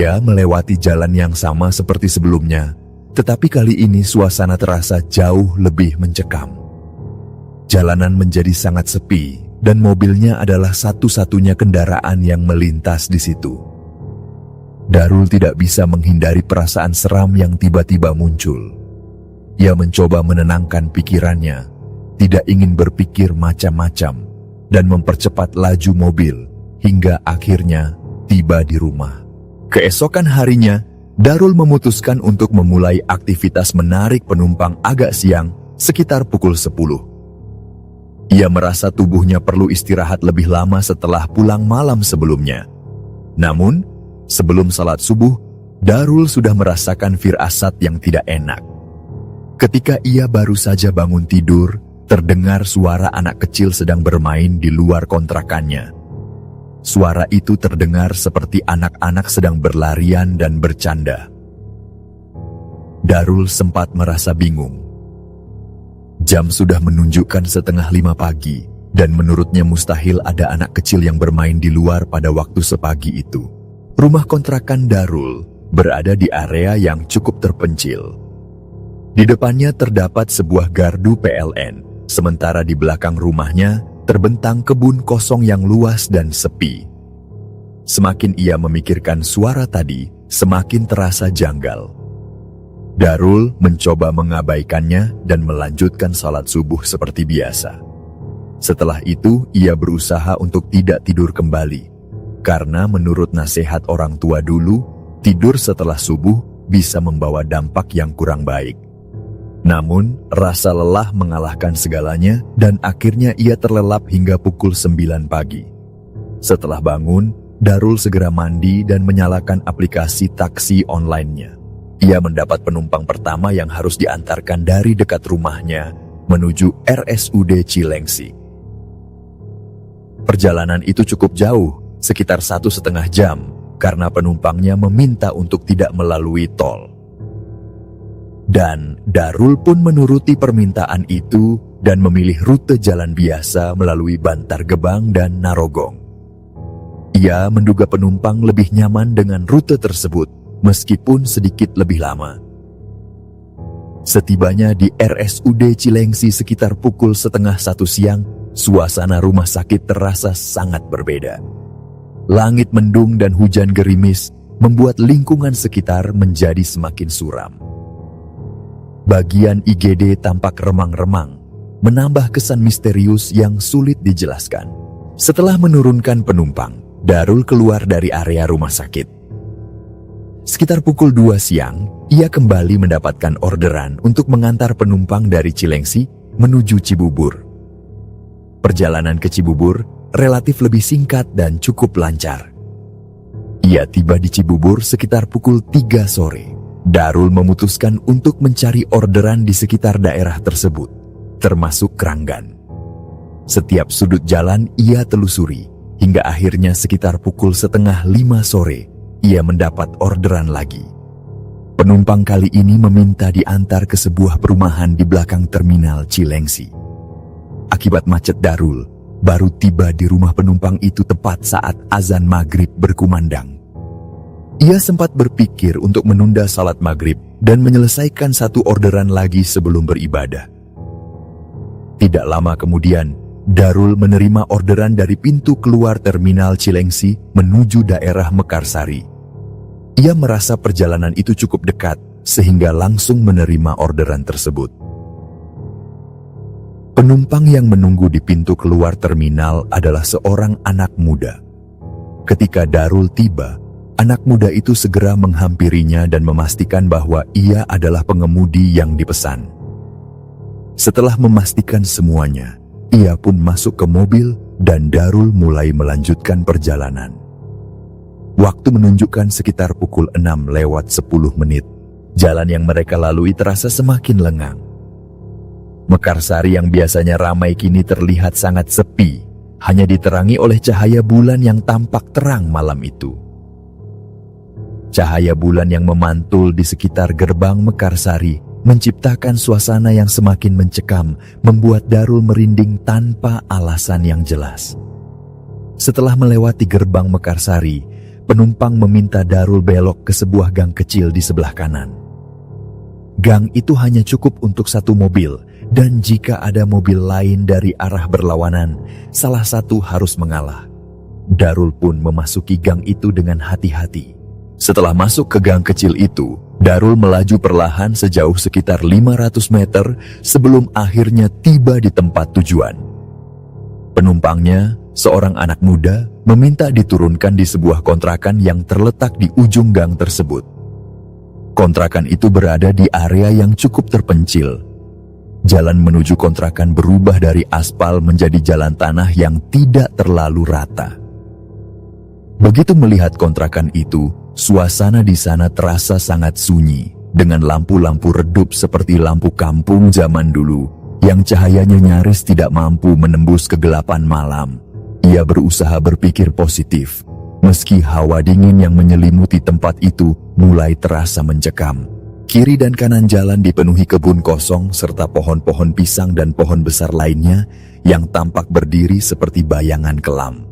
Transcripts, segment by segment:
Ia melewati jalan yang sama seperti sebelumnya, tetapi kali ini suasana terasa jauh lebih mencekam. Jalanan menjadi sangat sepi, dan mobilnya adalah satu-satunya kendaraan yang melintas di situ. Darul tidak bisa menghindari perasaan seram yang tiba-tiba muncul. Ia mencoba menenangkan pikirannya, tidak ingin berpikir macam-macam, dan mempercepat laju mobil, hingga akhirnya tiba di rumah. Keesokan harinya, Darul memutuskan untuk memulai aktivitas menarik penumpang agak siang, sekitar pukul 10. Ia merasa tubuhnya perlu istirahat lebih lama setelah pulang malam sebelumnya. Namun, sebelum salat subuh, Darul sudah merasakan firasat yang tidak enak. Ketika ia baru saja bangun tidur, terdengar suara anak kecil sedang bermain di luar kontrakannya. Suara itu terdengar seperti anak-anak sedang berlarian dan bercanda. Darul sempat merasa bingung. Jam sudah menunjukkan 4:30 pagi, dan menurutnya mustahil ada anak kecil yang bermain di luar pada waktu sepagi itu. Rumah kontrakan Darul berada di area yang cukup terpencil. Di depannya terdapat sebuah gardu PLN, sementara di belakang rumahnya terbentang kebun kosong yang luas dan sepi. Semakin ia memikirkan suara tadi, semakin terasa janggal. Darul mencoba mengabaikannya dan melanjutkan salat subuh seperti biasa. Setelah itu, ia berusaha untuk tidak tidur kembali, karena menurut nasihat orang tua dulu, tidur setelah subuh bisa membawa dampak yang kurang baik. Namun, rasa lelah mengalahkan segalanya dan akhirnya ia terlelap hingga pukul 9 pagi. Setelah bangun, Darul segera mandi dan menyalakan aplikasi taksi online-nya. Ia mendapat penumpang pertama yang harus diantarkan dari dekat rumahnya menuju RSUD Cilengsi. Perjalanan itu cukup jauh, sekitar 1,5 jam, karena penumpangnya meminta untuk tidak melalui tol. Dan Darul pun menuruti permintaan itu dan memilih rute jalan biasa melalui Bantar Gebang dan Narogong. Ia menduga penumpang lebih nyaman dengan rute tersebut, meskipun sedikit lebih lama. Setibanya di RSUD Cilengsi sekitar pukul 12:30 siang, suasana rumah sakit terasa sangat berbeda. Langit mendung dan hujan gerimis membuat lingkungan sekitar menjadi semakin suram. Bagian IGD tampak remang-remang, menambah kesan misterius yang sulit dijelaskan. Setelah menurunkan penumpang, Darul keluar dari area rumah sakit. Sekitar pukul 2 siang, ia kembali mendapatkan orderan untuk mengantar penumpang dari Cilengsi menuju Cibubur. Perjalanan ke Cibubur relatif lebih singkat dan cukup lancar. Ia tiba di Cibubur sekitar pukul 3 sore. Darul memutuskan untuk mencari orderan di sekitar daerah tersebut, termasuk Kranggan. Setiap sudut jalan ia telusuri, hingga akhirnya sekitar pukul 4:30 sore, ia mendapat orderan lagi. Penumpang kali ini meminta diantar ke sebuah perumahan di belakang terminal Cilengsi. Akibat macet, Darul baru tiba di rumah penumpang itu tepat saat azan maghrib berkumandang. Ia sempat berpikir untuk menunda salat maghrib dan menyelesaikan satu orderan lagi sebelum beribadah. Tidak lama kemudian, Darul menerima orderan dari pintu keluar terminal Cilengsi menuju daerah Mekarsari. Ia merasa perjalanan itu cukup dekat, sehingga langsung menerima orderan tersebut. Penumpang yang menunggu di pintu keluar terminal adalah seorang anak muda. Ketika Darul tiba, anak muda itu segera menghampirinya dan memastikan bahwa ia adalah pengemudi yang dipesan. Setelah memastikan semuanya, ia pun masuk ke mobil dan Darul mulai melanjutkan perjalanan. Waktu menunjukkan sekitar pukul 6:10. Jalan yang mereka lalui terasa semakin lengang. Mekarsari yang biasanya ramai kini terlihat sangat sepi, hanya diterangi oleh cahaya bulan yang tampak terang malam itu. Cahaya bulan yang memantul di sekitar gerbang Mekarsari menciptakan suasana yang semakin mencekam, membuat Darul merinding tanpa alasan yang jelas. Setelah melewati gerbang Mekarsari, penumpang meminta Darul belok ke sebuah gang kecil di sebelah kanan. Gang itu hanya cukup untuk satu mobil, dan jika ada mobil lain dari arah berlawanan, salah satu harus mengalah. Darul pun memasuki gang itu dengan hati-hati. Setelah masuk ke gang kecil itu, Darul melaju perlahan sejauh sekitar 500 meter sebelum akhirnya tiba di tempat tujuan. Penumpangnya, seorang anak muda, meminta diturunkan di sebuah kontrakan yang terletak di ujung gang tersebut. Kontrakan itu berada di area yang cukup terpencil. Jalan menuju kontrakan berubah dari aspal menjadi jalan tanah yang tidak terlalu rata. Begitu melihat kontrakan itu, suasana di sana terasa sangat sunyi, dengan lampu-lampu redup seperti lampu kampung zaman dulu, yang cahayanya nyaris tidak mampu menembus kegelapan malam. Ia berusaha berpikir positif, meski hawa dingin yang menyelimuti tempat itu mulai terasa mencekam. Kiri dan kanan jalan dipenuhi kebun kosong serta pohon-pohon pisang dan pohon besar lainnya yang tampak berdiri seperti bayangan kelam.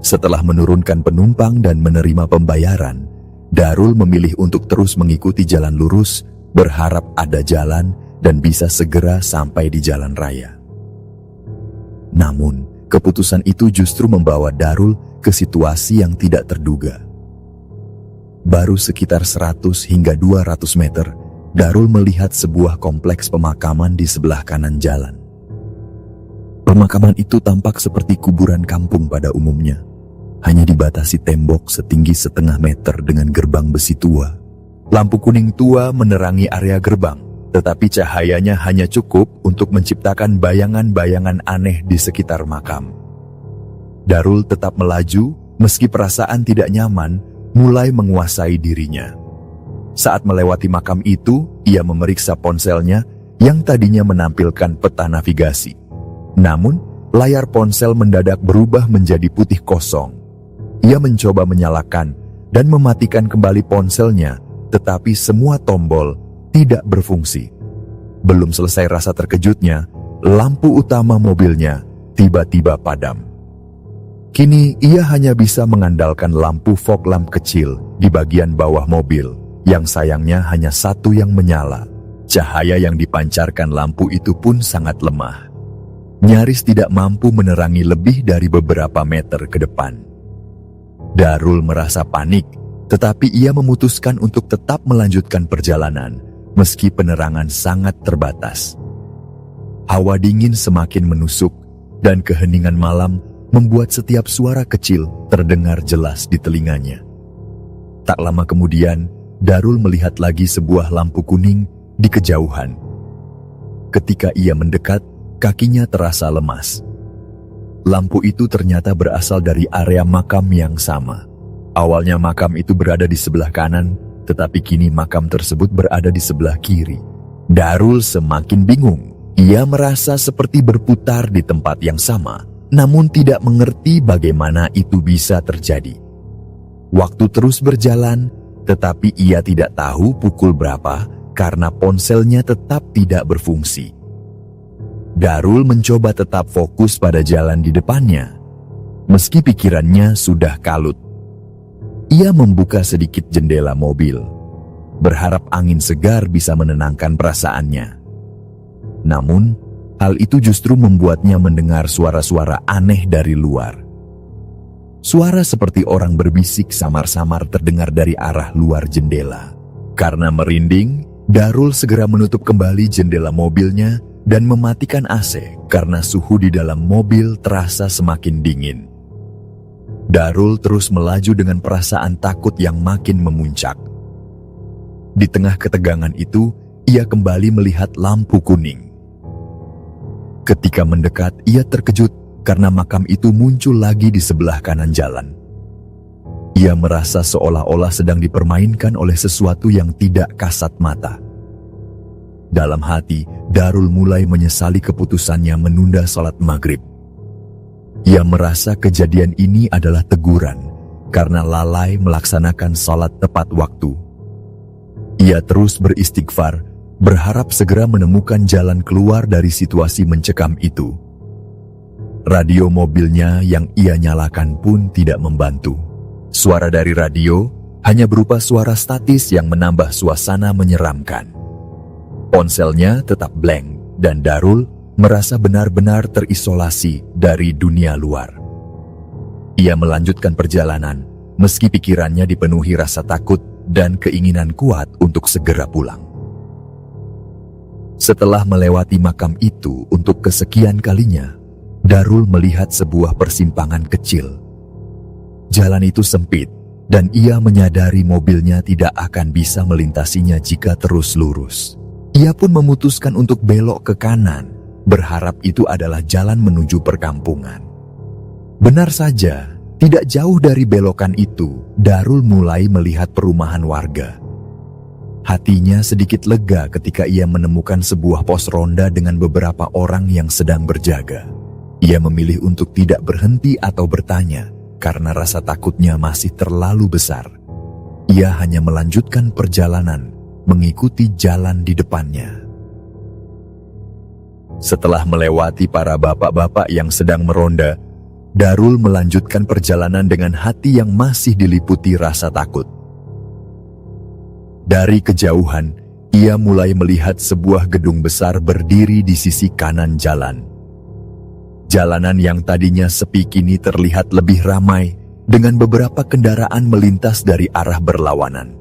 Setelah menurunkan penumpang dan menerima pembayaran, Darul memilih untuk terus mengikuti jalan lurus, berharap ada jalan dan bisa segera sampai di jalan raya. Namun, keputusan itu justru membawa Darul ke situasi yang tidak terduga. Baru sekitar 100 hingga 200 meter, Darul melihat sebuah kompleks pemakaman di sebelah kanan jalan. Pemakaman itu tampak seperti kuburan kampung pada umumnya, hanya dibatasi tembok setinggi setengah meter dengan gerbang besi tua. Lampu kuning tua menerangi area gerbang, tetapi cahayanya hanya cukup untuk menciptakan bayangan-bayangan aneh di sekitar makam. Darul tetap melaju, meski perasaan tidak nyaman mulai menguasai dirinya. Saat melewati makam itu, ia memeriksa ponselnya yang tadinya menampilkan peta navigasi. Namun, layar ponsel mendadak berubah menjadi putih kosong. Ia mencoba menyalakan dan mematikan kembali ponselnya, tetapi semua tombol tidak berfungsi. Belum selesai rasa terkejutnya, lampu utama mobilnya tiba-tiba padam. Kini ia hanya bisa mengandalkan lampu fog lamp kecil di bagian bawah mobil, yang sayangnya hanya satu yang menyala. Cahaya yang dipancarkan lampu itu pun sangat lemah, nyaris tidak mampu menerangi lebih dari beberapa meter ke depan. Darul merasa panik, tetapi ia memutuskan untuk tetap melanjutkan perjalanan, meski penerangan sangat terbatas. Hawa dingin semakin menusuk, dan keheningan malam membuat setiap suara kecil terdengar jelas di telinganya. Tak lama kemudian, Darul melihat lagi sebuah lampu kuning di kejauhan. Ketika ia mendekat, kakinya terasa lemas. Lampu itu ternyata berasal dari area makam yang sama. Awalnya makam itu berada di sebelah kanan, tetapi kini makam tersebut berada di sebelah kiri. Darul semakin bingung. Ia merasa seperti berputar di tempat yang sama, namun tidak mengerti bagaimana itu bisa terjadi. Waktu terus berjalan, tetapi ia tidak tahu pukul berapa karena ponselnya tetap tidak berfungsi. Darul mencoba tetap fokus pada jalan di depannya, meski pikirannya sudah kalut. Ia membuka sedikit jendela mobil, berharap angin segar bisa menenangkan perasaannya. Namun, hal itu justru membuatnya mendengar suara-suara aneh dari luar. Suara seperti orang berbisik samar-samar terdengar dari arah luar jendela. Karena merinding, Darul segera menutup kembali jendela mobilnya dan mematikan AC karena suhu di dalam mobil terasa semakin dingin. Darul terus melaju dengan perasaan takut yang makin memuncak. Di tengah ketegangan itu, ia kembali melihat lampu kuning. Ketika mendekat, ia terkejut karena makam itu muncul lagi di sebelah kanan jalan. Ia merasa seolah-olah sedang dipermainkan oleh sesuatu yang tidak kasat mata. Dalam hati, Darul mulai menyesali keputusannya menunda sholat maghrib. Ia merasa kejadian ini adalah teguran karena lalai melaksanakan sholat tepat waktu. Ia terus beristighfar, berharap segera menemukan jalan keluar dari situasi mencekam itu. Radio mobilnya yang ia nyalakan pun tidak membantu. Suara dari radio hanya berupa suara statis yang menambah suasana menyeramkan. Ponselnya tetap blank dan Darul merasa benar-benar terisolasi dari dunia luar. Ia melanjutkan perjalanan meski pikirannya dipenuhi rasa takut dan keinginan kuat untuk segera pulang. Setelah melewati makam itu untuk kesekian kalinya, Darul melihat sebuah persimpangan kecil. Jalan itu sempit dan ia menyadari mobilnya tidak akan bisa melintasinya jika terus lurus. Ia pun memutuskan untuk belok ke kanan, berharap itu adalah jalan menuju perkampungan. Benar saja, tidak jauh dari belokan itu, Darul mulai melihat perumahan warga. Hatinya sedikit lega ketika ia menemukan sebuah pos ronda dengan beberapa orang yang sedang berjaga. Ia memilih untuk tidak berhenti atau bertanya, karena rasa takutnya masih terlalu besar. Ia hanya melanjutkan perjalanan, mengikuti jalan di depannya. Setelah melewati para bapak-bapak yang sedang meronda, Darul melanjutkan perjalanan dengan hati yang masih diliputi rasa takut. Dari kejauhan, ia mulai melihat sebuah gedung besar berdiri di sisi kanan jalan. Jalanan yang tadinya sepi kini terlihat lebih ramai dengan beberapa kendaraan melintas dari arah berlawanan.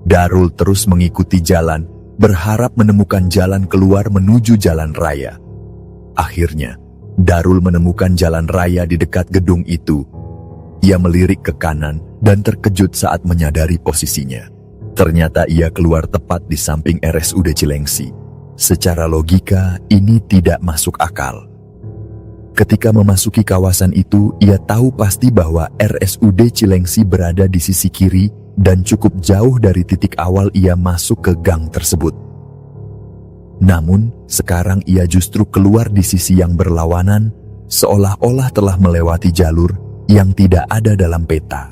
Darul terus mengikuti jalan, berharap menemukan jalan keluar menuju jalan raya. Akhirnya, Darul menemukan jalan raya di dekat gedung itu. Ia melirik ke kanan dan terkejut saat menyadari posisinya. Ternyata ia keluar tepat di samping RSUD Cilengsi. Secara logika, ini tidak masuk akal. Ketika memasuki kawasan itu, ia tahu pasti bahwa RSUD Cilengsi berada di sisi kiri dan cukup jauh dari titik awal ia masuk ke gang tersebut. Namun, sekarang ia justru keluar di sisi yang berlawanan, seolah-olah telah melewati jalur yang tidak ada dalam peta.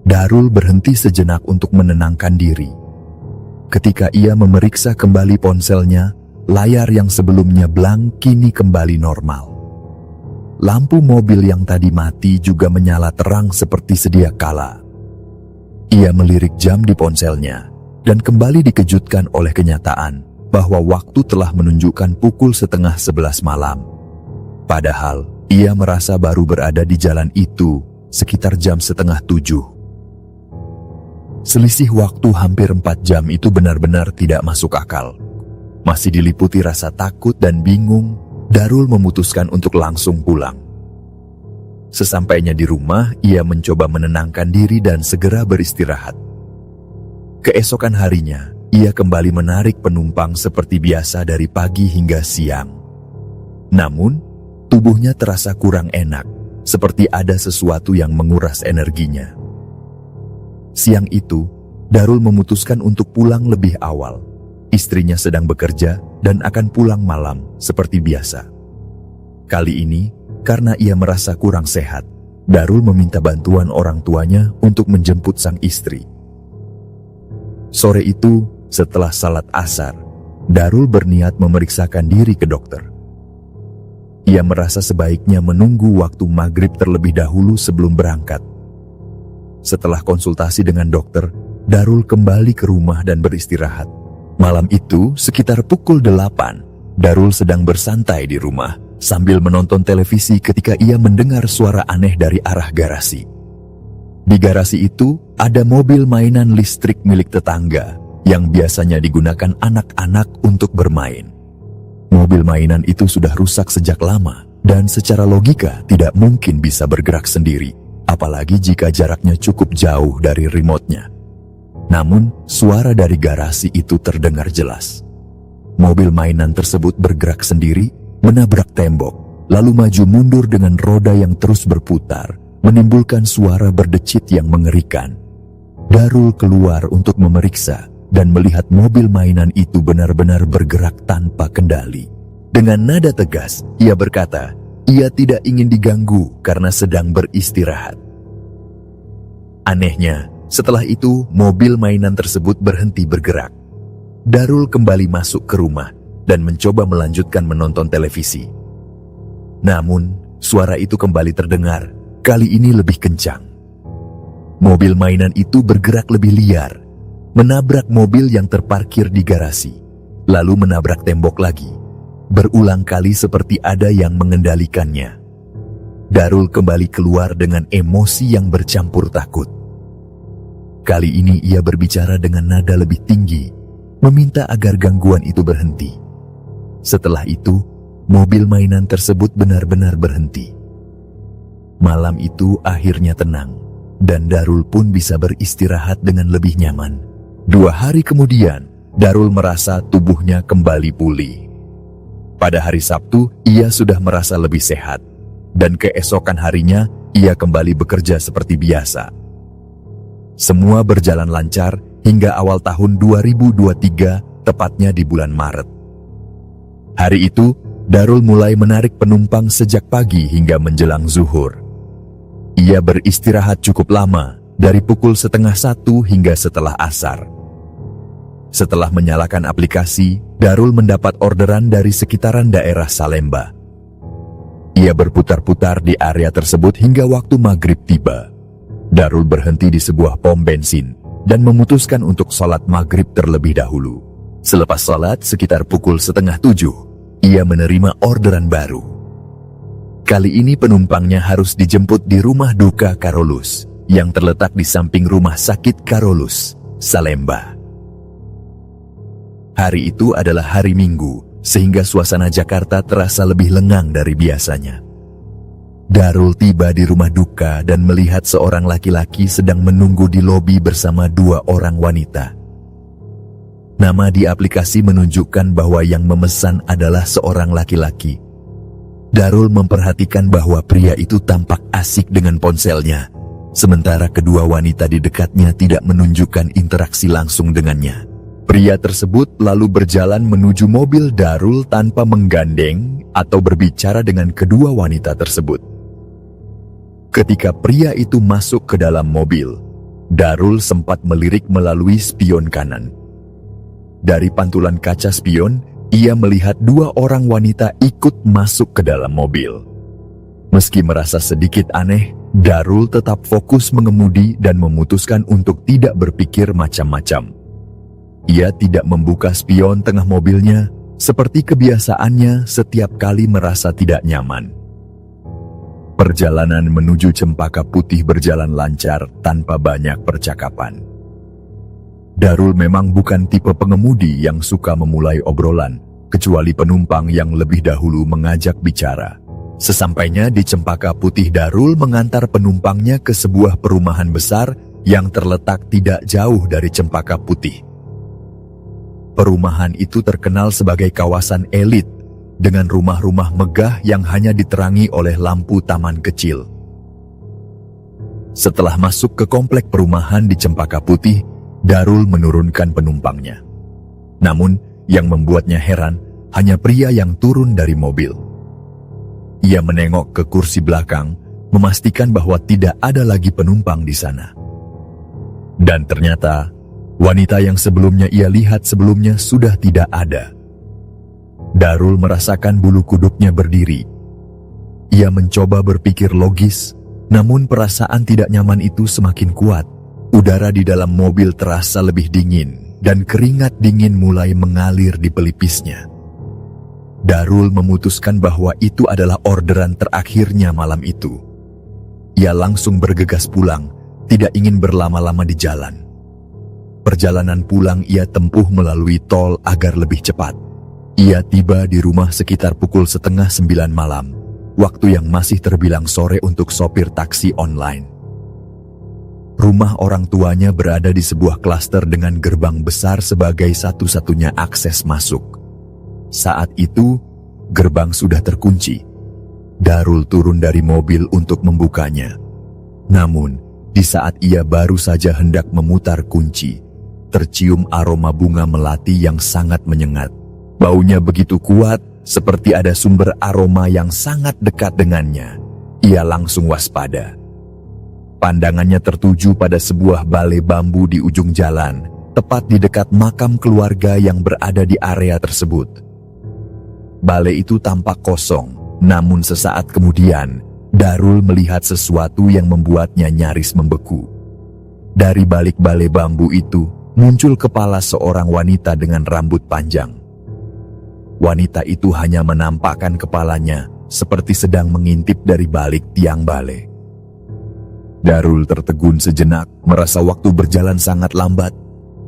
Darul berhenti sejenak untuk menenangkan diri. Ketika ia memeriksa kembali ponselnya, layar yang sebelumnya blank kini kembali normal. Lampu mobil yang tadi mati juga menyala terang seperti sedia kala. Ia melirik jam di ponselnya dan kembali dikejutkan oleh kenyataan bahwa waktu telah menunjukkan pukul 10:30 malam. Padahal, ia merasa baru berada di jalan itu sekitar jam 6:30. Selisih waktu hampir 4 jam itu benar-benar tidak masuk akal. Masih diliputi rasa takut dan bingung, Darul memutuskan untuk langsung pulang. Sesampainya di rumah, ia mencoba menenangkan diri dan segera beristirahat. Keesokan harinya, ia kembali menarik penumpang seperti biasa dari pagi hingga siang. Namun, tubuhnya terasa kurang enak, seperti ada sesuatu yang menguras energinya. Siang itu, Darul memutuskan untuk pulang lebih awal. Istrinya sedang bekerja dan akan pulang malam seperti biasa. Kali ini, karena ia merasa kurang sehat, Darul meminta bantuan orang tuanya untuk menjemput sang istri. Sore itu, setelah salat asar, Darul berniat memeriksakan diri ke dokter. Ia merasa sebaiknya menunggu waktu maghrib terlebih dahulu sebelum berangkat. Setelah konsultasi dengan dokter, Darul kembali ke rumah dan beristirahat. Malam itu, sekitar pukul 8, Darul sedang bersantai di rumah sambil menonton televisi ketika ia mendengar suara aneh dari arah garasi. Di garasi itu, ada mobil mainan listrik milik tetangga yang biasanya digunakan anak-anak untuk bermain. Mobil mainan itu sudah rusak sejak lama dan secara logika tidak mungkin bisa bergerak sendiri, apalagi jika jaraknya cukup jauh dari remote-nya. Namun, suara dari garasi itu terdengar jelas. Mobil mainan tersebut bergerak sendiri, menabrak tembok, lalu maju mundur dengan roda yang terus berputar, menimbulkan suara berdecit yang mengerikan. Darul keluar untuk memeriksa dan melihat mobil mainan itu benar-benar bergerak tanpa kendali. Dengan nada tegas, ia berkata, ia tidak ingin diganggu karena sedang beristirahat. Anehnya, setelah itu mobil mainan tersebut berhenti bergerak. Darul kembali masuk ke rumah dan mencoba melanjutkan menonton televisi. Namun, suara itu kembali terdengar, kali ini lebih kencang. mobil mainan itu bergerak lebih liar, menabrak mobil yang terparkir di garasi, lalu menabrak tembok lagi, berulang kali seperti ada yang mengendalikannya. Darul kembali keluar dengan emosi yang bercampur takut. Kali ini ia berbicara dengan nada lebih tinggi, meminta agar gangguan itu berhenti. Setelah itu, mobil mainan tersebut benar-benar berhenti. Malam itu akhirnya tenang, dan Darul pun bisa beristirahat dengan lebih nyaman. 2 hari kemudian, Darul merasa tubuhnya kembali pulih. Pada hari Sabtu, ia sudah merasa lebih sehat, dan keesokan harinya, ia kembali bekerja seperti biasa. Semua berjalan lancar hingga awal tahun 2023, tepatnya di bulan Maret. Hari itu, Darul mulai menarik penumpang sejak pagi hingga menjelang zuhur. Ia beristirahat cukup lama, dari pukul 12:30 hingga setelah asar. Setelah menyalakan aplikasi, Darul mendapat orderan dari sekitaran daerah Salemba. Ia berputar-putar di area tersebut hingga waktu maghrib tiba. Darul berhenti di sebuah pom bensin dan memutuskan untuk sholat maghrib terlebih dahulu. Selepas sholat sekitar pukul 6:30, ia menerima orderan baru. Kali ini penumpangnya harus dijemput di rumah duka Karolus, yang terletak di samping rumah sakit Karolus, Salemba. Hari itu adalah hari Minggu, sehingga suasana Jakarta terasa lebih lengang dari biasanya. Darul tiba di rumah duka dan melihat seorang laki-laki sedang menunggu di lobi bersama 2 orang wanita. Nama di aplikasi menunjukkan bahwa yang memesan adalah seorang laki-laki. Darul memperhatikan bahwa pria itu tampak asik dengan ponselnya, sementara kedua wanita di dekatnya tidak menunjukkan interaksi langsung dengannya. Pria tersebut lalu berjalan menuju mobil Darul tanpa menggandeng atau berbicara dengan kedua wanita tersebut. Ketika pria itu masuk ke dalam mobil, Darul sempat melirik melalui spion kanan. Dari pantulan kaca spion, ia melihat 2 orang wanita ikut masuk ke dalam mobil. Meski merasa sedikit aneh, Darul tetap fokus mengemudi dan memutuskan untuk tidak berpikir macam-macam. Ia tidak membuka spion tengah mobilnya, seperti kebiasaannya setiap kali merasa tidak nyaman. Perjalanan menuju Cempaka Putih berjalan lancar tanpa banyak percakapan. Darul memang bukan tipe pengemudi yang suka memulai obrolan, kecuali penumpang yang lebih dahulu mengajak bicara. Sesampainya di Cempaka Putih, Darul mengantar penumpangnya ke sebuah perumahan besar yang terletak tidak jauh dari Cempaka Putih. Perumahan itu terkenal sebagai kawasan elit, dengan rumah-rumah megah yang hanya diterangi oleh lampu taman kecil. Setelah masuk ke komplek perumahan di Cempaka Putih, Darul menurunkan penumpangnya. Namun, yang membuatnya heran hanya pria yang turun dari mobil. Ia menengok ke kursi belakang, memastikan bahwa tidak ada lagi penumpang di sana. Dan ternyata, wanita yang sebelumnya ia lihat sebelumnya sudah tidak ada. Darul merasakan bulu kuduknya berdiri. Ia mencoba berpikir logis, namun perasaan tidak nyaman itu semakin kuat. Udara di dalam mobil terasa lebih dingin, dan keringat dingin mulai mengalir di pelipisnya. Darul memutuskan bahwa itu adalah orderan terakhirnya malam itu. Ia langsung bergegas pulang, tidak ingin berlama-lama di jalan. Perjalanan pulang ia tempuh melalui tol agar lebih cepat. Ia tiba di rumah sekitar pukul 8:30 malam, waktu yang masih terbilang sore untuk sopir taksi online. Rumah orang tuanya berada di sebuah klaster dengan gerbang besar sebagai satu-satunya akses masuk. Saat itu, gerbang sudah terkunci. Darul turun dari mobil untuk membukanya. Namun, di saat ia baru saja hendak memutar kunci, tercium aroma bunga melati yang sangat menyengat. Baunya begitu kuat, seperti ada sumber aroma yang sangat dekat dengannya. Ia langsung waspada. Pandangannya tertuju pada sebuah balai bambu di ujung jalan, tepat di dekat makam keluarga yang berada di area tersebut. Balai itu tampak kosong, namun sesaat kemudian, Darul melihat sesuatu yang membuatnya nyaris membeku. dari balik balai bambu itu muncul kepala seorang wanita dengan rambut panjang. Wanita itu hanya menampakkan kepalanya seperti sedang mengintip dari balik tiang balai. Darul tertegun sejenak, merasa waktu berjalan sangat lambat.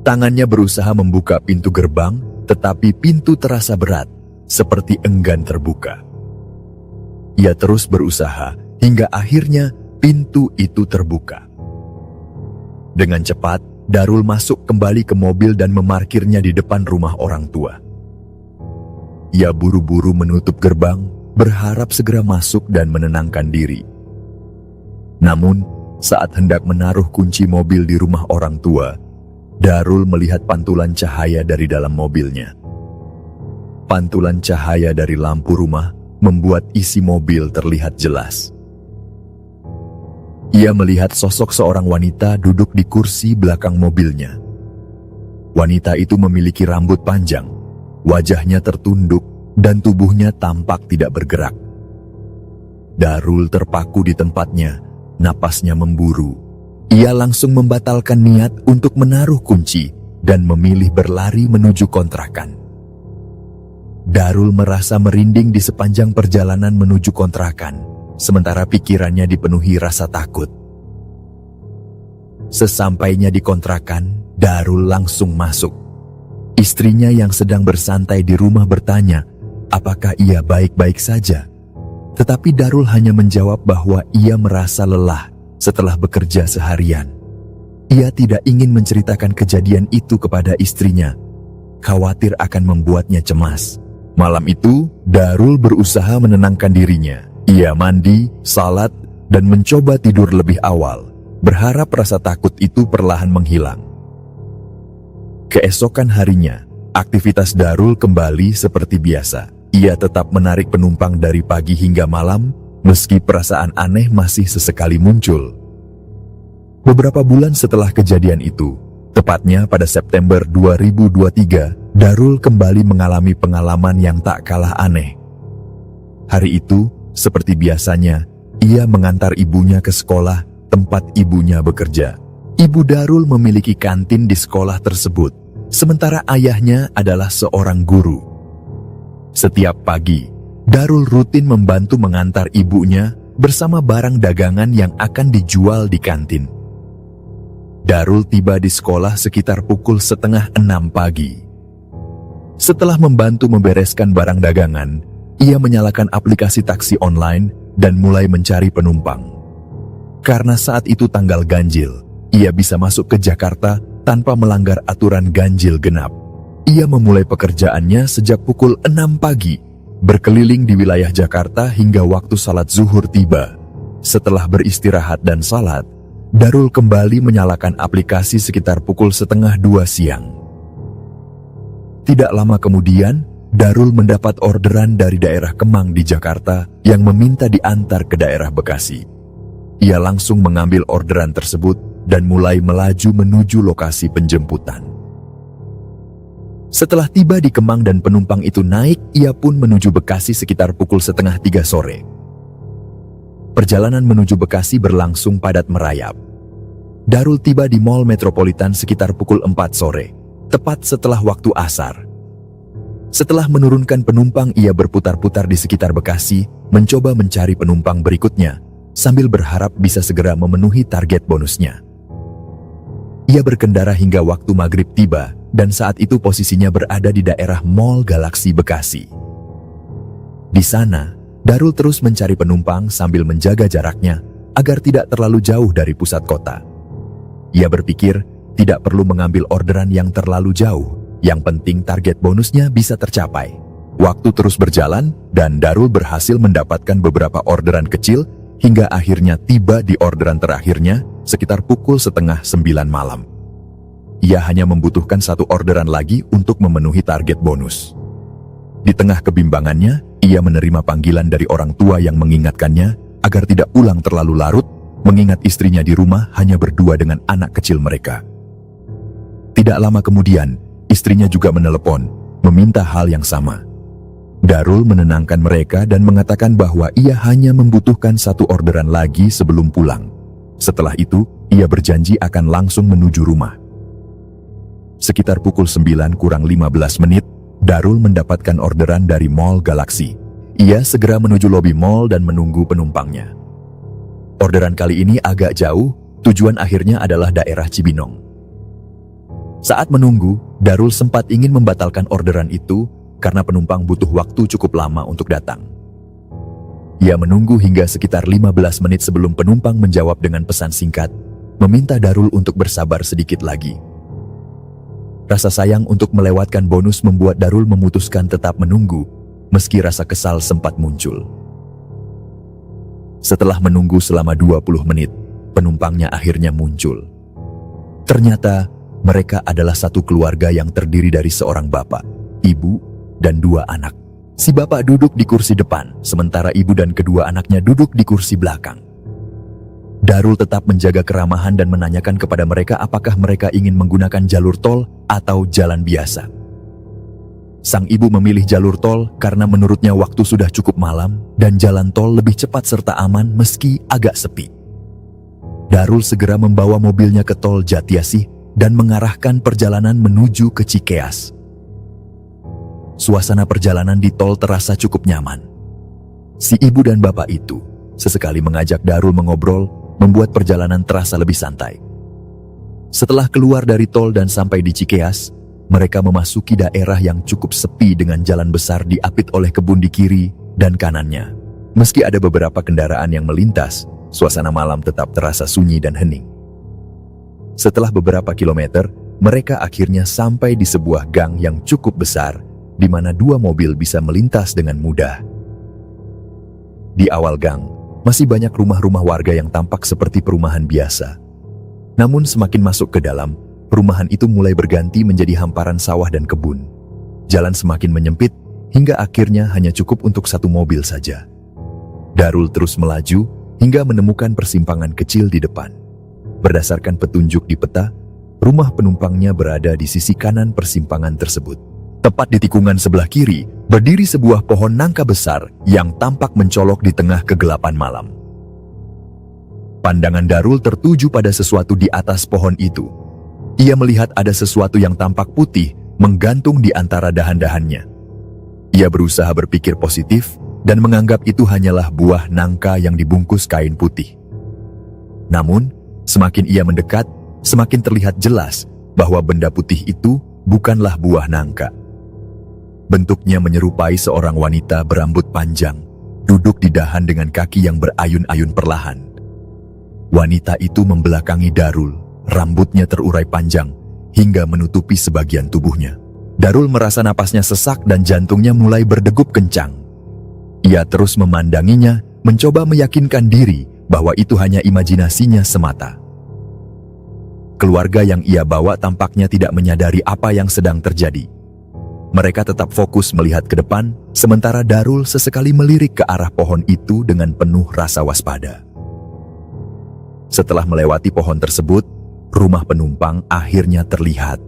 Tangannya berusaha membuka pintu gerbang, tetapi pintu terasa berat, seperti enggan terbuka. Ia terus berusaha, hingga akhirnya pintu itu terbuka. Dengan cepat, Darul masuk kembali ke mobil dan memarkirnya di depan rumah orang tua. Ia buru-buru menutup gerbang, berharap segera masuk dan menenangkan diri. Namun, saat hendak menaruh kunci mobil di rumah orang tua, Darul melihat pantulan cahaya dari dalam mobilnya. Pantulan cahaya dari lampu rumah membuat isi mobil terlihat jelas. Ia melihat sosok seorang wanita duduk di kursi belakang mobilnya. Wanita itu memiliki rambut panjang, wajahnya tertunduk, dan tubuhnya tampak tidak bergerak. Darul terpaku di tempatnya, napasnya memburu. Ia langsung membatalkan niat untuk menaruh kunci dan memilih berlari menuju kontrakan. Darul merasa merinding di sepanjang perjalanan menuju kontrakan, sementara pikirannya dipenuhi rasa takut. Sesampainya di kontrakan, Darul langsung masuk. Istrinya yang sedang bersantai di rumah bertanya, apakah ia baik-baik saja? Tetapi Darul hanya menjawab bahwa ia merasa lelah setelah bekerja seharian. Ia tidak ingin menceritakan kejadian itu kepada istrinya, khawatir akan membuatnya cemas. Malam itu, Darul berusaha menenangkan dirinya. Ia mandi, salat, dan mencoba tidur lebih awal, berharap rasa takut itu perlahan menghilang. Keesokan harinya, aktivitas Darul kembali seperti biasa. Ia tetap menarik penumpang dari pagi hingga malam, meski perasaan aneh masih sesekali muncul. Beberapa bulan setelah kejadian itu, tepatnya pada September 2023, Darul kembali mengalami pengalaman yang tak kalah aneh. Hari itu, seperti biasanya, ia mengantar ibunya ke sekolah tempat ibunya bekerja. Ibu Darul memiliki kantin di sekolah tersebut, sementara ayahnya adalah seorang guru. Setiap pagi, Darul rutin membantu mengantar ibunya bersama barang dagangan yang akan dijual di kantin. Darul tiba di sekolah sekitar pukul 5:30 pagi. Setelah membantu membereskan barang dagangan, ia menyalakan aplikasi taksi online dan mulai mencari penumpang. Karena saat itu tanggal ganjil, ia bisa masuk ke Jakarta tanpa melanggar aturan ganjil genap. Ia memulai pekerjaannya sejak pukul 6 pagi, berkeliling di wilayah Jakarta hingga waktu salat zuhur tiba. Setelah beristirahat dan salat, Darul kembali menyalakan aplikasi sekitar pukul 1:30 siang. Tidak lama kemudian, Darul mendapat orderan dari daerah Kemang di Jakarta yang meminta diantar ke daerah Bekasi. Ia langsung mengambil orderan tersebut dan mulai melaju menuju lokasi penjemputan. Setelah tiba di Kemang dan penumpang itu naik, ia pun menuju Bekasi sekitar pukul 2:30 sore. Perjalanan menuju Bekasi berlangsung padat merayap. Darul tiba di Mall Metropolitan sekitar pukul 4 sore, tepat setelah waktu asar. Setelah menurunkan penumpang, ia berputar-putar di sekitar Bekasi, mencoba mencari penumpang berikutnya, sambil berharap bisa segera memenuhi target bonusnya. Ia berkendara hingga waktu maghrib tiba, dan saat itu posisinya berada di daerah Mall Galaxy Bekasi. Di sana, Darul terus mencari penumpang sambil menjaga jaraknya, agar tidak terlalu jauh dari pusat kota. Ia berpikir, tidak perlu mengambil orderan yang terlalu jauh, yang penting target bonusnya bisa tercapai. Waktu terus berjalan, dan Darul berhasil mendapatkan beberapa orderan kecil, hingga akhirnya tiba di orderan terakhirnya, sekitar pukul 8:30 malam. Ia hanya membutuhkan satu orderan lagi untuk memenuhi target bonus. Di tengah kebimbangannya, ia menerima panggilan dari orang tua yang mengingatkannya, agar tidak pulang terlalu larut, mengingat istrinya di rumah hanya berdua dengan anak kecil mereka. Tidak lama kemudian, istrinya juga menelepon, meminta hal yang sama. Darul menenangkan mereka dan mengatakan bahwa ia hanya membutuhkan satu orderan lagi sebelum pulang. Setelah itu, ia berjanji akan langsung menuju rumah. Sekitar pukul 9 kurang 15 menit, Darul mendapatkan orderan dari Mall Galaxy. Ia segera menuju lobi mall dan menunggu penumpangnya. Orderan kali ini agak jauh, tujuan akhirnya adalah daerah Cibinong. Saat menunggu, Darul sempat ingin membatalkan orderan itu karena penumpang butuh waktu cukup lama untuk datang. Ia menunggu hingga sekitar 15 menit sebelum penumpang menjawab dengan pesan singkat, meminta Darul untuk bersabar sedikit lagi. Rasa sayang untuk melewatkan bonus membuat Darul memutuskan tetap menunggu, meski rasa kesal sempat muncul. Setelah menunggu selama 20 menit, penumpangnya akhirnya muncul. Ternyata, mereka adalah satu keluarga yang terdiri dari seorang bapak, ibu, dan 2 anak. Si bapak duduk di kursi depan, sementara ibu dan kedua anaknya duduk di kursi belakang. Darul tetap menjaga keramahan dan menanyakan kepada mereka apakah mereka ingin menggunakan jalur tol atau jalan biasa. Sang ibu memilih jalur tol karena menurutnya waktu sudah cukup malam dan jalan tol lebih cepat serta aman meski agak sepi. Darul segera membawa mobilnya ke tol Jatiasih dan mengarahkan perjalanan menuju ke Cikeas. Suasana perjalanan di tol terasa cukup nyaman. Si ibu dan bapak itu sesekali mengajak Darul mengobrol, membuat perjalanan terasa lebih santai. Setelah keluar dari tol dan sampai di Cikeas, mereka memasuki daerah yang cukup sepi dengan jalan besar diapit oleh kebun di kiri dan kanannya. Meski ada beberapa kendaraan yang melintas, suasana malam tetap terasa sunyi dan hening. Setelah beberapa kilometer, mereka akhirnya sampai di sebuah gang yang cukup besar, di mana 2 mobil bisa melintas dengan mudah. Di awal gang, masih banyak rumah-rumah warga yang tampak seperti perumahan biasa. Namun semakin masuk ke dalam, perumahan itu mulai berganti menjadi hamparan sawah dan kebun. Jalan semakin menyempit, hingga akhirnya hanya cukup untuk 1 mobil saja. Darul terus melaju, hingga menemukan persimpangan kecil di depan. Berdasarkan petunjuk di peta, rumah penumpangnya berada di sisi kanan persimpangan tersebut. Tepat di tikungan sebelah kiri, berdiri sebuah pohon nangka besar yang tampak mencolok di tengah kegelapan malam. Pandangan Darul tertuju pada sesuatu di atas pohon itu. Ia melihat ada sesuatu yang tampak putih menggantung di antara dahan-dahannya. Ia berusaha berpikir positif dan menganggap itu hanyalah buah nangka yang dibungkus kain putih. Namun, semakin ia mendekat, semakin terlihat jelas bahwa benda putih itu bukanlah buah nangka. Bentuknya menyerupai seorang wanita berambut panjang, duduk di dahan dengan kaki yang berayun-ayun perlahan. Wanita itu membelakangi Darul, rambutnya terurai panjang hingga menutupi sebagian tubuhnya. Darul merasa napasnya sesak dan jantungnya mulai berdegup kencang. Ia terus memandanginya, mencoba meyakinkan diri bahwa itu hanya imajinasinya semata. Keluarga yang ia bawa tampaknya tidak menyadari apa yang sedang terjadi. Mereka tetap fokus melihat ke depan, sementara Darul sesekali melirik ke arah pohon itu dengan penuh rasa waspada. Setelah melewati pohon tersebut, rumah penumpang akhirnya terlihat.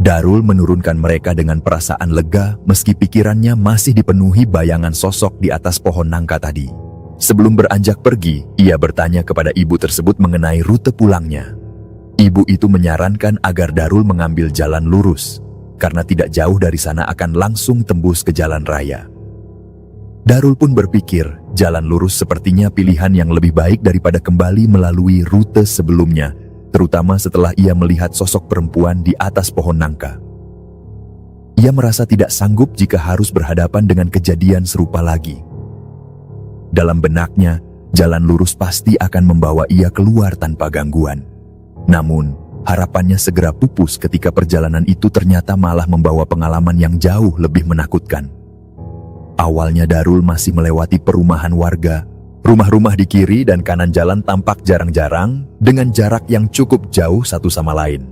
Darul menurunkan mereka dengan perasaan lega meski pikirannya masih dipenuhi bayangan sosok di atas pohon nangka tadi. Sebelum beranjak pergi, ia bertanya kepada ibu tersebut mengenai rute pulangnya. Ibu itu menyarankan agar Darul mengambil jalan lurus, karena tidak jauh dari sana akan langsung tembus ke jalan raya. Darul pun berpikir, jalan lurus sepertinya pilihan yang lebih baik daripada kembali melalui rute sebelumnya, terutama setelah ia melihat sosok perempuan di atas pohon nangka. Ia merasa tidak sanggup jika harus berhadapan dengan kejadian serupa lagi. Dalam benaknya, jalan lurus pasti akan membawa ia keluar tanpa gangguan. Namun, harapannya segera pupus ketika perjalanan itu ternyata malah membawa pengalaman yang jauh lebih menakutkan. Awalnya Darul masih melewati perumahan warga. Rumah-rumah di kiri dan kanan jalan tampak jarang-jarang dengan jarak yang cukup jauh satu sama lain.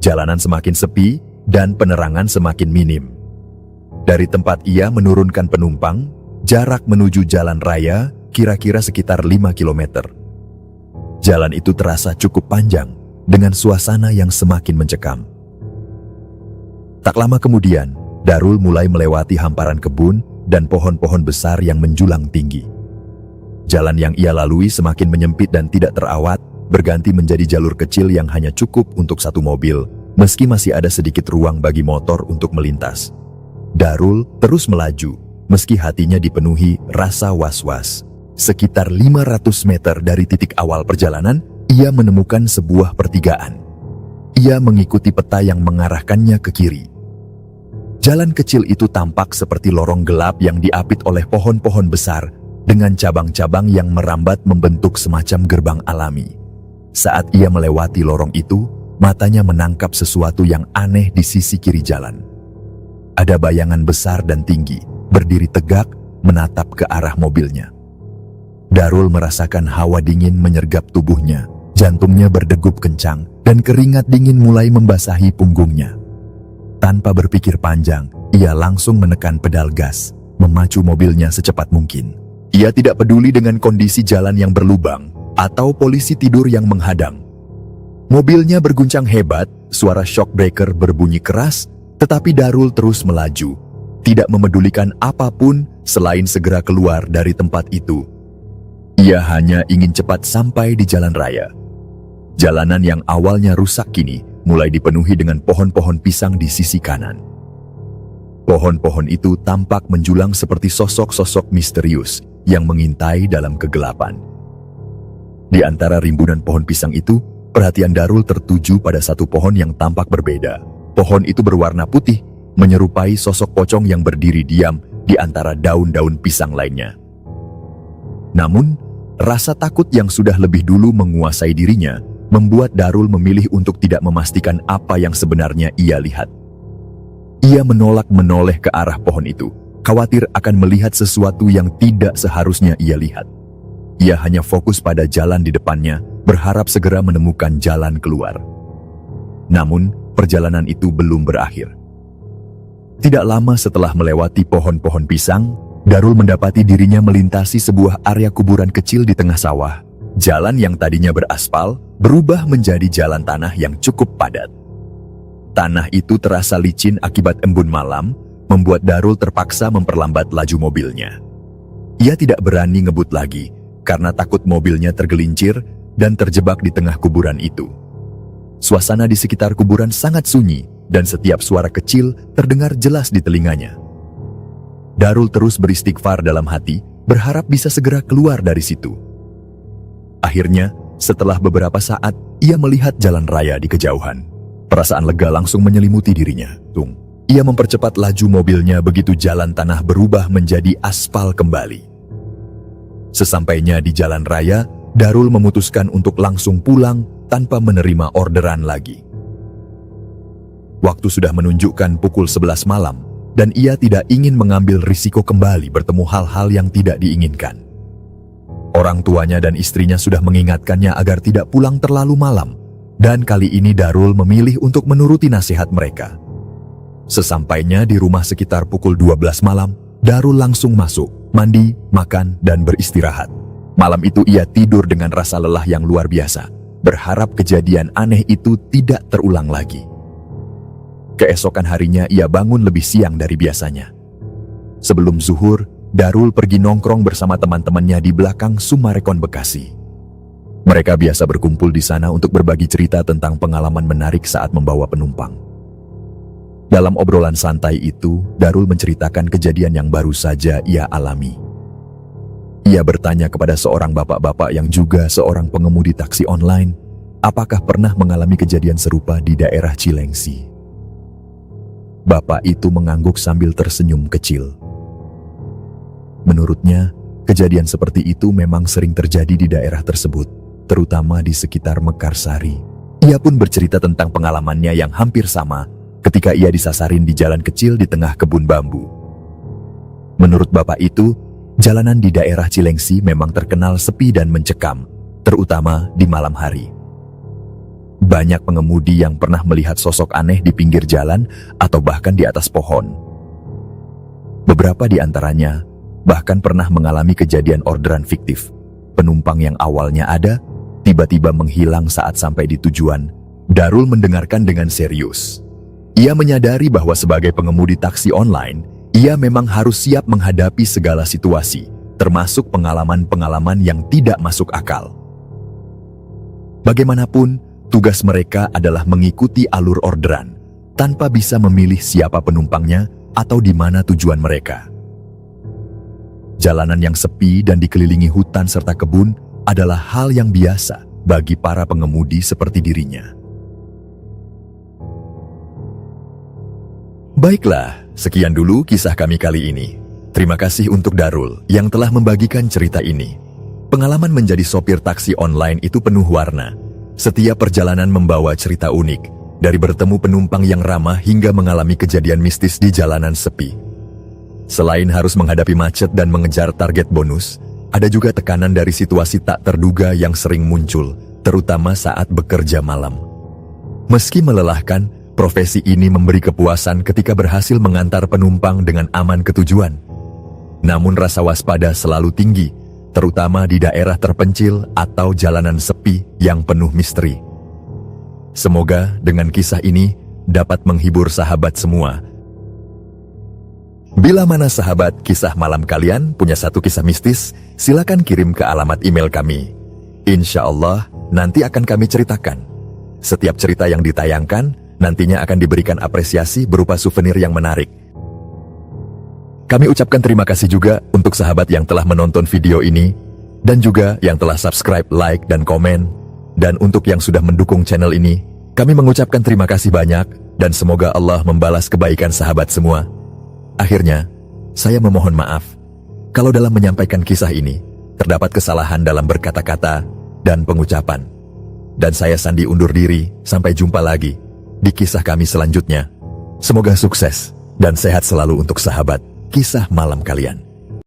Jalanan semakin sepi dan penerangan semakin minim. Dari tempat ia menurunkan penumpang, jarak menuju jalan raya kira-kira sekitar 5 km. Jalan itu terasa cukup panjang dengan suasana yang semakin mencekam. Tak lama kemudian, Darul mulai melewati hamparan kebun dan pohon-pohon besar yang menjulang tinggi. Jalan yang ia lalui semakin menyempit dan tidak terawat, berganti menjadi jalur kecil yang hanya cukup untuk satu mobil, meski masih ada sedikit ruang bagi motor untuk melintas. Darul terus melaju, meski hatinya dipenuhi rasa was-was. Sekitar 500 meter dari titik awal perjalanan, ia menemukan sebuah pertigaan. Ia mengikuti peta yang mengarahkannya ke kiri. Jalan kecil itu tampak seperti lorong gelap yang diapit oleh pohon-pohon besar dengan cabang-cabang yang merambat membentuk semacam gerbang alami. Saat ia melewati lorong itu, matanya menangkap sesuatu yang aneh di sisi kiri jalan. Ada bayangan besar dan tinggi, berdiri tegak, menatap ke arah mobilnya. Darul merasakan hawa dingin menyergap tubuhnya, jantungnya berdegup kencang, dan keringat dingin mulai membasahi punggungnya. Tanpa berpikir panjang, ia langsung menekan pedal gas, memacu mobilnya secepat mungkin. Ia tidak peduli dengan kondisi jalan yang berlubang atau polisi tidur yang menghadang. Mobilnya berguncang hebat, suara shock breaker berbunyi keras, tetapi Darul terus melaju, tidak memedulikan apapun selain segera keluar dari tempat itu. Ia hanya ingin cepat sampai di jalan raya. Jalanan yang awalnya rusak kini mulai dipenuhi dengan pohon-pohon pisang di sisi kanan. Pohon-pohon itu tampak menjulang seperti sosok-sosok misterius yang mengintai dalam kegelapan. Di antara rimbunan pohon pisang itu, perhatian Darul tertuju pada satu pohon yang tampak berbeda. Pohon itu berwarna putih, menyerupai sosok pocong yang berdiri diam di antara daun-daun pisang lainnya. Namun, rasa takut yang sudah lebih dulu menguasai dirinya membuat Darul memilih untuk tidak memastikan apa yang sebenarnya ia lihat. Ia menoleh ke arah pohon itu, khawatir akan melihat sesuatu yang tidak seharusnya ia lihat. Ia hanya fokus pada jalan di depannya, berharap segera menemukan jalan keluar. Namun, perjalanan itu belum berakhir. Tidak lama setelah melewati pohon-pohon pisang, Darul mendapati dirinya melintasi sebuah area kuburan kecil di tengah sawah. Jalan yang tadinya beraspal berubah menjadi jalan tanah yang cukup padat. Tanah itu terasa licin akibat embun malam, membuat Darul terpaksa memperlambat laju mobilnya. Ia tidak berani ngebut lagi, karena takut mobilnya tergelincir dan terjebak di tengah kuburan itu. Suasana di sekitar kuburan sangat sunyi, dan setiap suara kecil terdengar jelas di telinganya. Darul terus beristighfar dalam hati, berharap bisa segera keluar dari situ. Akhirnya, setelah beberapa saat, ia melihat jalan raya di kejauhan. Perasaan lega langsung menyelimuti dirinya. Ia mempercepat laju mobilnya begitu jalan tanah berubah menjadi aspal kembali. Sesampainya di jalan raya, Darul memutuskan untuk langsung pulang tanpa menerima orderan lagi. Waktu sudah menunjukkan pukul 11 malam, dan ia tidak ingin mengambil risiko kembali bertemu hal-hal yang tidak diinginkan. Orang tuanya dan istrinya sudah mengingatkannya agar tidak pulang terlalu malam, dan kali ini Darul memilih untuk menuruti nasihat mereka. Sesampainya di rumah sekitar pukul 12 malam, Darul langsung masuk, mandi, makan, dan beristirahat. Malam itu ia tidur dengan rasa lelah yang luar biasa, berharap kejadian aneh itu tidak terulang lagi. Keesokan harinya ia bangun lebih siang dari biasanya. Sebelum zuhur, Darul pergi nongkrong bersama teman-temannya di belakang Sumarekon Bekasi. Mereka biasa berkumpul di sana untuk berbagi cerita tentang pengalaman menarik saat membawa penumpang. Dalam obrolan santai itu, Darul menceritakan kejadian yang baru saja ia alami. Ia bertanya kepada seorang bapak-bapak yang juga seorang pengemudi taksi online, apakah pernah mengalami kejadian serupa di daerah Cilengsi. Bapak itu mengangguk sambil tersenyum kecil. Menurutnya, kejadian seperti itu memang sering terjadi di daerah tersebut, terutama di sekitar Mekarsari. Ia pun bercerita tentang pengalamannya yang hampir sama ketika ia disasarin di jalan kecil di tengah kebun bambu. Menurut bapak itu, jalanan di daerah Cilengsi memang terkenal sepi dan mencekam, terutama di malam hari. Banyak pengemudi yang pernah melihat sosok aneh di pinggir jalan atau bahkan di atas pohon. Beberapa di antaranya bahkan pernah mengalami kejadian orderan fiktif. Penumpang yang awalnya ada, tiba-tiba menghilang saat sampai di tujuan. Darul mendengarkan dengan serius. Ia menyadari bahwa sebagai pengemudi taksi online, ia memang harus siap menghadapi segala situasi, termasuk pengalaman-pengalaman yang tidak masuk akal. Bagaimanapun, tugas mereka adalah mengikuti alur orderan, tanpa bisa memilih siapa penumpangnya atau di mana tujuan mereka. Jalanan yang sepi dan dikelilingi hutan serta kebun adalah hal yang biasa bagi para pengemudi seperti dirinya. Baiklah, sekian dulu kisah kami kali ini. Terima kasih untuk Darul yang telah membagikan cerita ini. Pengalaman menjadi sopir taksi online itu penuh warna. Setiap perjalanan membawa cerita unik, dari bertemu penumpang yang ramah hingga mengalami kejadian mistis di jalanan sepi. Selain harus menghadapi macet dan mengejar target bonus, ada juga tekanan dari situasi tak terduga yang sering muncul, terutama saat bekerja malam. Meski melelahkan, profesi ini memberi kepuasan ketika berhasil mengantar penumpang dengan aman ke tujuan. Namun rasa waspada selalu tinggi, terutama di daerah terpencil atau jalanan sepi yang penuh misteri. Semoga dengan kisah ini dapat menghibur sahabat semua. Bila mana sahabat kisah malam kalian punya satu kisah mistis, silakan kirim ke alamat email kami. Insya Allah nanti akan kami ceritakan. Setiap cerita yang ditayangkan nantinya akan diberikan apresiasi berupa souvenir yang menarik. Kami ucapkan terima kasih juga untuk sahabat yang telah menonton video ini, dan juga yang telah subscribe, like, dan komen. Dan untuk yang sudah mendukung channel ini, kami mengucapkan terima kasih banyak, dan semoga Allah membalas kebaikan sahabat semua. Akhirnya, saya memohon maaf kalau dalam menyampaikan kisah ini terdapat kesalahan dalam berkata-kata dan pengucapan. Dan saya Sandi undur diri, sampai jumpa lagi di kisah kami selanjutnya. Semoga sukses dan sehat selalu untuk sahabat kisah malam kalian.